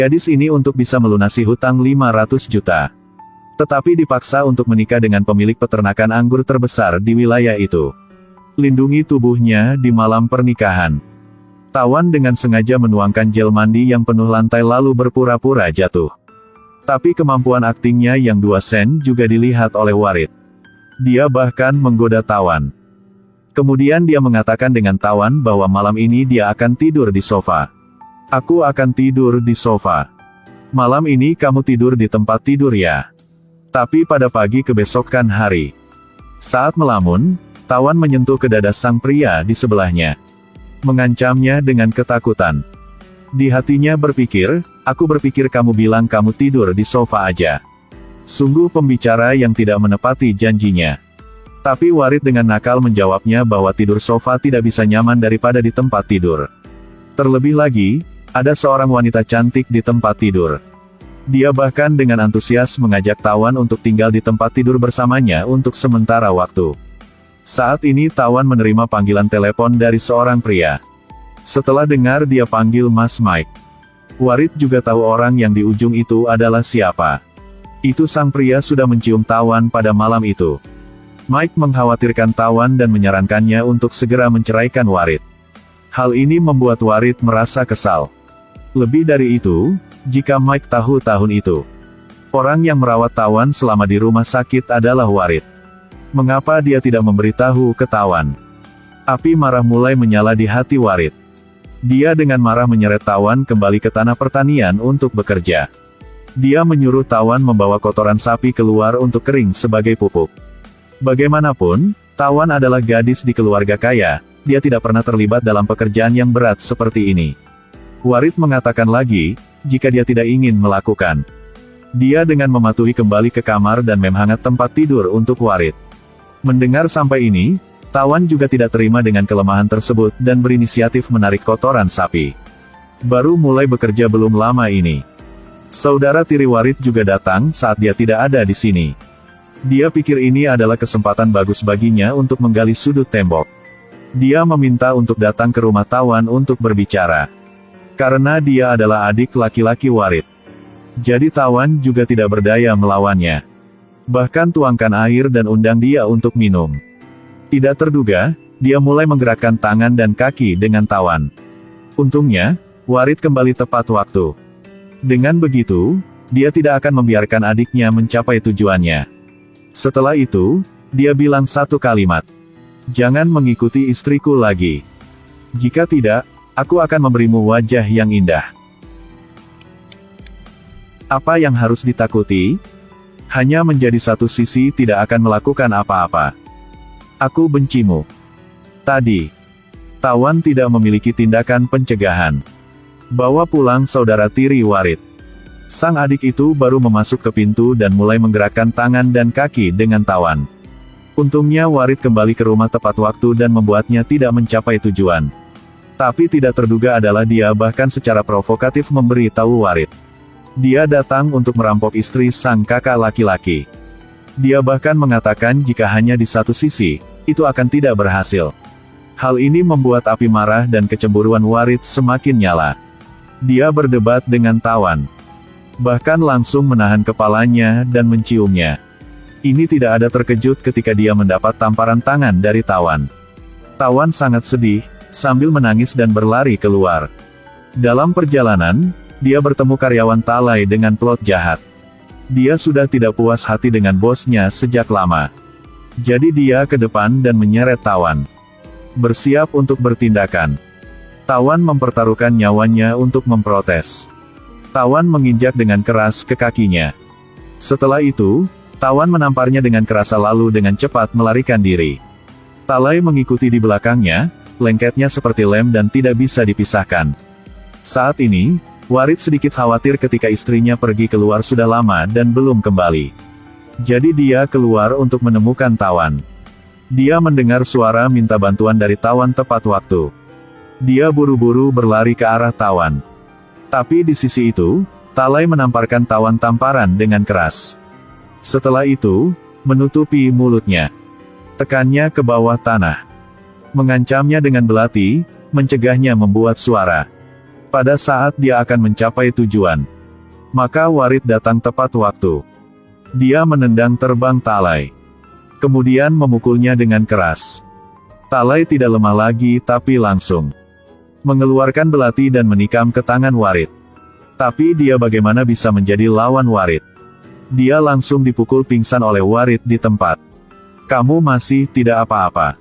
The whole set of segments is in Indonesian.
gadis ini untuk bisa melunasi hutang 500 juta. Tetapi dipaksa untuk menikah dengan pemilik peternakan anggur terbesar di wilayah itu. Lindungi tubuhnya di malam pernikahan. Tawan dengan sengaja menuangkan gel mandi yang penuh lantai lalu berpura-pura jatuh. Tapi kemampuan aktingnya yang 2 sen juga dilihat oleh Warid. Dia bahkan menggoda Tawan. Kemudian dia mengatakan dengan Tawan bahwa malam ini dia akan tidur di sofa. Aku akan tidur di sofa. Malam ini kamu tidur di tempat tidur ya. Tapi pada pagi kebesokan hari, saat melamun, Tawan menyentuh ke dada sang pria di sebelahnya. Mengancamnya dengan ketakutan. Di hatinya berpikir, aku berpikir kamu bilang kamu tidur di sofa aja. Sungguh pembicara yang tidak menepati janjinya. Tapi Warid dengan nakal menjawabnya bahwa tidur sofa tidak bisa nyaman daripada di tempat tidur. Terlebih lagi, ada seorang wanita cantik di tempat tidur. Dia bahkan dengan antusias mengajak Tawan untuk tinggal di tempat tidur bersamanya untuk sementara waktu. Saat ini Tawan menerima panggilan telepon dari seorang pria. Setelah dengar dia panggil Mas Mike, Warid juga tahu orang yang di ujung itu adalah siapa. Itu sang pria sudah mencium Tawan pada malam itu. Mike mengkhawatirkan Tawan dan menyarankannya untuk segera menceraikan Warid. Hal ini membuat Warid merasa kesal. Lebih dari itu, jika Mike tahu tahun itu, orang yang merawat Tawan selama di rumah sakit adalah Warid. Mengapa dia tidak memberitahu ke Tawan? Api marah mulai menyala di hati Warid. Dia dengan marah menyeret Tawan kembali ke tanah pertanian untuk bekerja. Dia menyuruh Tawan membawa kotoran sapi keluar untuk kering sebagai pupuk. Bagaimanapun, Tawan adalah gadis di keluarga kaya, dia tidak pernah terlibat dalam pekerjaan yang berat seperti ini. Warid mengatakan lagi, jika dia tidak ingin melakukan. Dia dengan mematuhi kembali ke kamar dan menghangat tempat tidur untuk Warid. Mendengar sampai ini, Tawan juga tidak terima dengan kelemahan tersebut dan berinisiatif menarik kotoran sapi. Baru mulai bekerja belum lama ini, saudara tiri Warid juga datang saat dia tidak ada di sini. Dia pikir ini adalah kesempatan bagus baginya untuk menggali sudut tembok. Dia meminta untuk datang ke rumah Tawan untuk berbicara. Karena dia adalah adik laki-laki Warid. Jadi Tawan juga tidak berdaya melawannya. Bahkan tuangkan air dan undang dia untuk minum. Tidak terduga, dia mulai menggerakkan tangan dan kaki dengan Tawan. Untungnya, Warid kembali tepat waktu. Dengan begitu, dia tidak akan membiarkan adiknya mencapai tujuannya. Setelah itu, dia bilang satu kalimat. Jangan mengikuti istriku lagi. Jika tidak, aku akan memberimu wajah yang indah. Apa yang harus ditakuti? Hanya menjadi satu sisi tidak akan melakukan apa-apa. Aku bencimu. Tadi, Tawan tidak memiliki tindakan pencegahan. Bawa pulang saudara tiri Warid. Sang adik itu baru memasuk ke pintu dan mulai menggerakkan tangan dan kaki dengan Tawan. Untungnya Warid kembali ke rumah tepat waktu dan membuatnya tidak mencapai tujuan. Tapi tidak terduga adalah dia bahkan secara provokatif memberi tahu Warid. Dia datang untuk merampok istri sang kakak laki-laki. Dia bahkan mengatakan jika hanya di satu sisi, itu akan tidak berhasil. Hal ini membuat api marah dan kecemburuan Warid semakin nyala. Dia berdebat dengan Tawan. Bahkan langsung menahan kepalanya dan menciumnya. Ini tidak ada terkejut ketika dia mendapat tamparan tangan dari Tawan. Tawan sangat sedih, sambil menangis dan berlari keluar. Dalam perjalanan, dia bertemu karyawan Talai dengan plot jahat. Dia sudah tidak puas hati dengan bosnya sejak lama. Jadi dia ke depan dan menyeret Tawan. Bersiap untuk bertindakan. Tawan mempertaruhkan nyawanya untuk memprotes. Tawan menginjak dengan keras ke kakinya. Setelah itu, Tawan menamparnya dengan keras lalu dengan cepat melarikan diri. Talai mengikuti di belakangnya, lengketnya seperti lem dan tidak bisa dipisahkan. Saat ini, Warid sedikit khawatir ketika istrinya pergi keluar sudah lama dan belum kembali. Jadi dia keluar untuk menemukan Tawan. Dia mendengar suara minta bantuan dari Tawan tepat waktu. Dia buru-buru berlari ke arah Tawan. Tapi di sisi itu, Talai menamparkan Tawan tamparan dengan keras. Setelah itu, menutupi mulutnya. Tekannya ke bawah tanah. Mengancamnya dengan belati, mencegahnya membuat suara. Pada saat dia akan mencapai tujuan, maka Warid datang tepat waktu. Dia menendang terbang Talai, kemudian memukulnya dengan keras. Talai tidak lemah lagi tapi langsung mengeluarkan belati dan menikam ke tangan Warid. Tapi dia bagaimana bisa menjadi lawan Warid? Dia langsung dipukul pingsan oleh Warid di tempat. Kamu masih tidak apa-apa.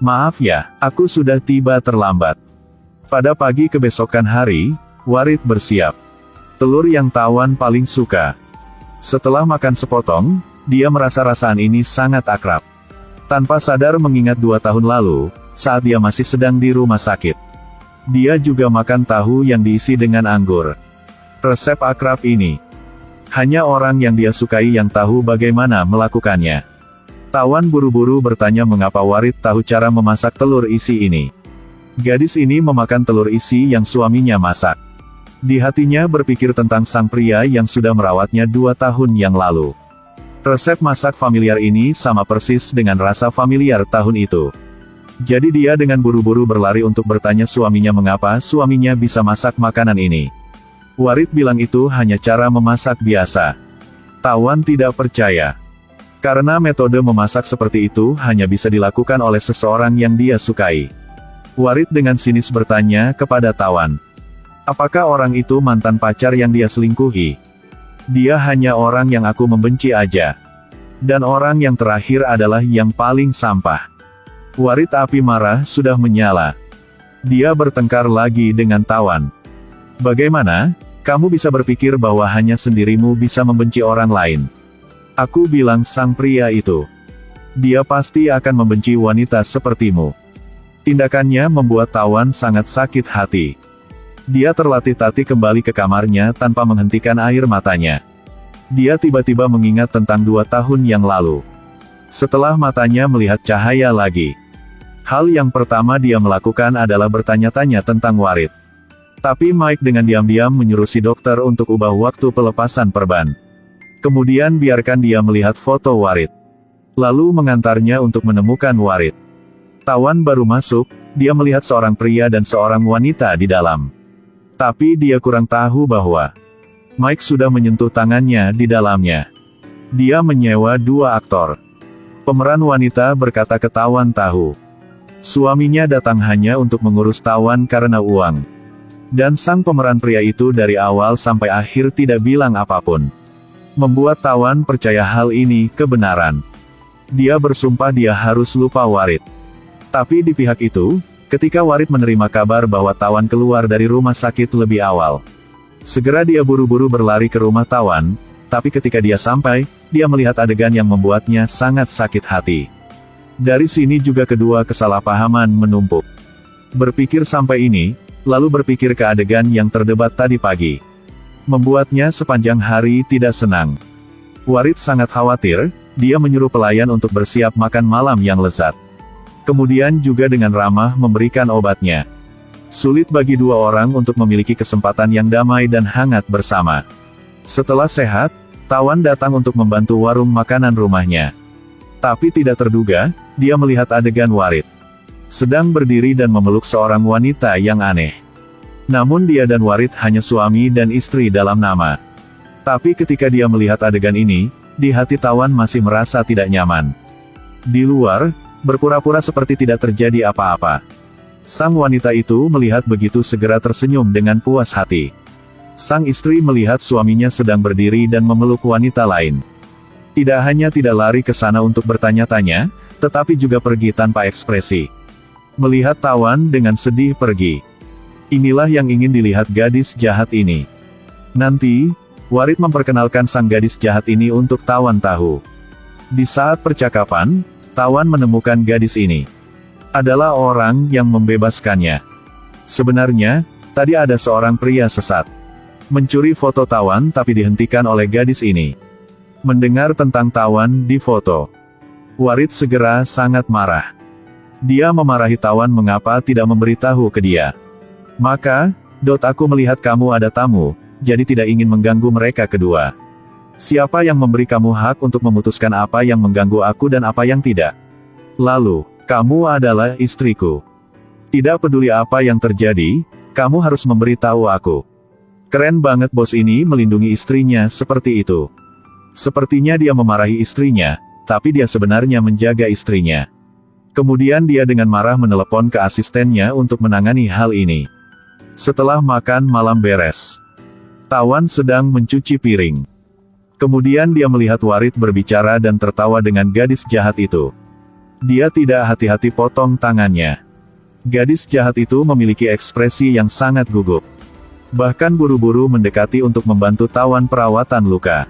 Maaf ya, aku sudah tiba terlambat. Pada pagi kebesokan hari, Warid bersiap. Telur yang Tawan paling suka. Setelah makan sepotong, dia merasa rasaan ini sangat akrab. Tanpa sadar mengingat 2 tahun lalu, saat dia masih sedang di rumah sakit. Dia juga makan tahu yang diisi dengan anggur. Resep akrab ini, hanya orang yang dia sukai yang tahu bagaimana melakukannya. Tawan buru-buru bertanya mengapa Warid tahu cara memasak telur isi ini. Gadis ini memakan telur isi yang suaminya masak. Di hatinya berpikir tentang sang pria yang sudah merawatnya 2 tahun yang lalu. Resep masak familiar ini sama persis dengan rasa familiar tahun itu. Jadi dia dengan buru-buru berlari untuk bertanya suaminya mengapa suaminya bisa masak makanan ini. Warid bilang itu hanya cara memasak biasa. Tawan tidak percaya. Karena metode memasak seperti itu hanya bisa dilakukan oleh seseorang yang dia sukai. Warid dengan sinis bertanya kepada Tawan. Apakah orang itu mantan pacar yang dia selingkuhi? Dia hanya orang yang aku membenci aja. Dan orang yang terakhir adalah yang paling sampah. Warid api marah sudah menyala. Dia bertengkar lagi dengan Tawan. Bagaimana? Kamu bisa berpikir bahwa hanya sendirimu bisa membenci orang lain. Aku bilang sang pria itu. Dia pasti akan membenci wanita sepertimu. Tindakannya membuat Tawan sangat sakit hati. Dia tertatih-tatih kembali ke kamarnya tanpa menghentikan air matanya. Dia tiba-tiba mengingat tentang 2 tahun yang lalu. Setelah matanya melihat cahaya lagi, hal yang pertama dia melakukan adalah bertanya-tanya tentang Warid. Tapi Mike dengan diam-diam menyuruh si dokter untuk ubah waktu pelepasan perban. Kemudian biarkan dia melihat foto Warid. Lalu mengantarnya untuk menemukan Warid. Tawan baru masuk, dia melihat seorang pria dan seorang wanita di dalam. Tapi dia kurang tahu bahwa Mike sudah menyentuh tangannya di dalamnya. Dia menyewa 2 aktor. Pemeran wanita berkata ke Tawan tahu. Suaminya datang hanya untuk mengurus Tawan karena uang. Dan sang pemeran pria itu dari awal sampai akhir tidak bilang apapun. Membuat Tawan percaya hal ini kebenaran. Dia bersumpah dia harus lupa Warid. Tapi di pihak itu, ketika Warid menerima kabar bahwa Tawan keluar dari rumah sakit lebih awal, segera dia buru-buru berlari ke rumah Tawan, tapi ketika dia sampai, dia melihat adegan yang membuatnya sangat sakit hati. Dari sini juga kedua kesalahpahaman menumpuk. Berpikir sampai ini, lalu berpikir ke adegan yang terdebat tadi pagi. Membuatnya sepanjang hari tidak senang. Warid sangat khawatir, dia menyuruh pelayan untuk bersiap makan malam yang lezat. Kemudian juga dengan ramah memberikan obatnya. Sulit bagi 2 orang untuk memiliki kesempatan yang damai dan hangat bersama. Setelah sehat, Tawan datang untuk membantu warung makanan rumahnya. Tapi tidak terduga, dia melihat adegan Warid sedang berdiri dan memeluk seorang wanita yang aneh. Namun dia dan Warid hanya suami dan istri dalam nama. Tapi ketika dia melihat adegan ini, di hati Tawan masih merasa tidak nyaman. Di luar, berpura-pura seperti tidak terjadi apa-apa. Sang wanita itu melihat begitu segera tersenyum dengan puas hati. Sang istri melihat suaminya sedang berdiri dan memeluk wanita lain. Tidak hanya tidak lari ke sana untuk bertanya-tanya, tetapi juga pergi tanpa ekspresi. Melihat Tawan dengan sedih pergi. Inilah yang ingin dilihat gadis jahat ini. Nanti, Warid memperkenalkan sang gadis jahat ini untuk Tawan tahu. Di saat percakapan, Tawan menemukan gadis ini adalah orang yang membebaskannya. Sebenarnya, tadi ada seorang pria sesat mencuri foto Tawan tapi dihentikan oleh gadis ini. Mendengar tentang Tawan di foto, Warid segera sangat marah. Dia memarahi Tawan mengapa tidak memberitahu ke dia. Maka, aku melihat kamu ada tamu, jadi tidak ingin mengganggu mereka kedua. Siapa yang memberi kamu hak untuk memutuskan apa yang mengganggu aku dan apa yang tidak? Lalu, kamu adalah istriku. Tidak peduli apa yang terjadi, kamu harus memberitahu aku. Keren banget bos ini melindungi istrinya seperti itu. Sepertinya dia memarahi istrinya, tapi dia sebenarnya menjaga istrinya. Kemudian dia dengan marah menelepon ke asistennya untuk menangani hal ini. Setelah makan malam beres, Tawan sedang mencuci piring. Kemudian dia melihat Warid berbicara dan tertawa dengan gadis jahat itu. Dia tidak hati-hati potong tangannya. Gadis jahat itu memiliki ekspresi yang sangat gugup. Bahkan buru-buru mendekati untuk membantu Tawan perawatan luka.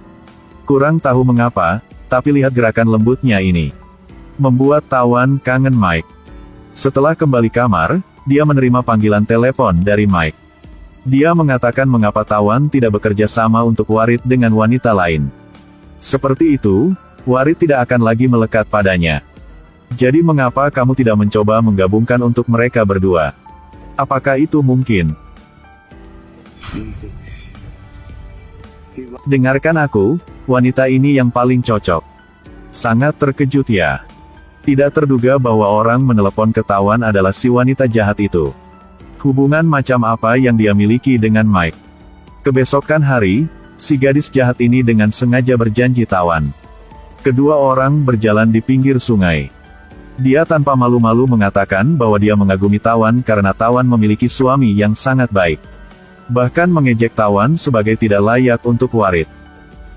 Kurang tahu mengapa, tapi lihat gerakan lembutnya ini. Membuat Tawan kangen Mike. Setelah kembali kamar, dia menerima panggilan telepon dari Mike. Dia mengatakan mengapa Tawan tidak bekerja sama untuk Warid dengan wanita lain. Seperti itu, Warid tidak akan lagi melekat padanya. Jadi mengapa kamu tidak mencoba menggabungkan untuk mereka berdua? Apakah itu mungkin? Dengarkan aku, wanita ini yang paling cocok. Sangat terkejut ya. Tidak terduga bahwa orang menelepon ke Tawan adalah si wanita jahat itu. Hubungan macam apa yang dia miliki dengan Mike? Kebesokan hari, si gadis jahat ini dengan sengaja berjanji Tawan. Kedua orang berjalan di pinggir sungai. Dia tanpa malu-malu mengatakan bahwa dia mengagumi Tawan karena Tawan memiliki suami yang sangat baik. Bahkan mengejek Tawan sebagai tidak layak untuk Warid.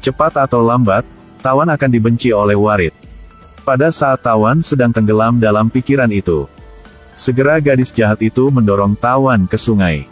Cepat atau lambat, Tawan akan dibenci oleh Warid. Pada saat Tawan sedang tenggelam dalam pikiran itu, segera gadis jahat itu mendorong Tawan ke sungai.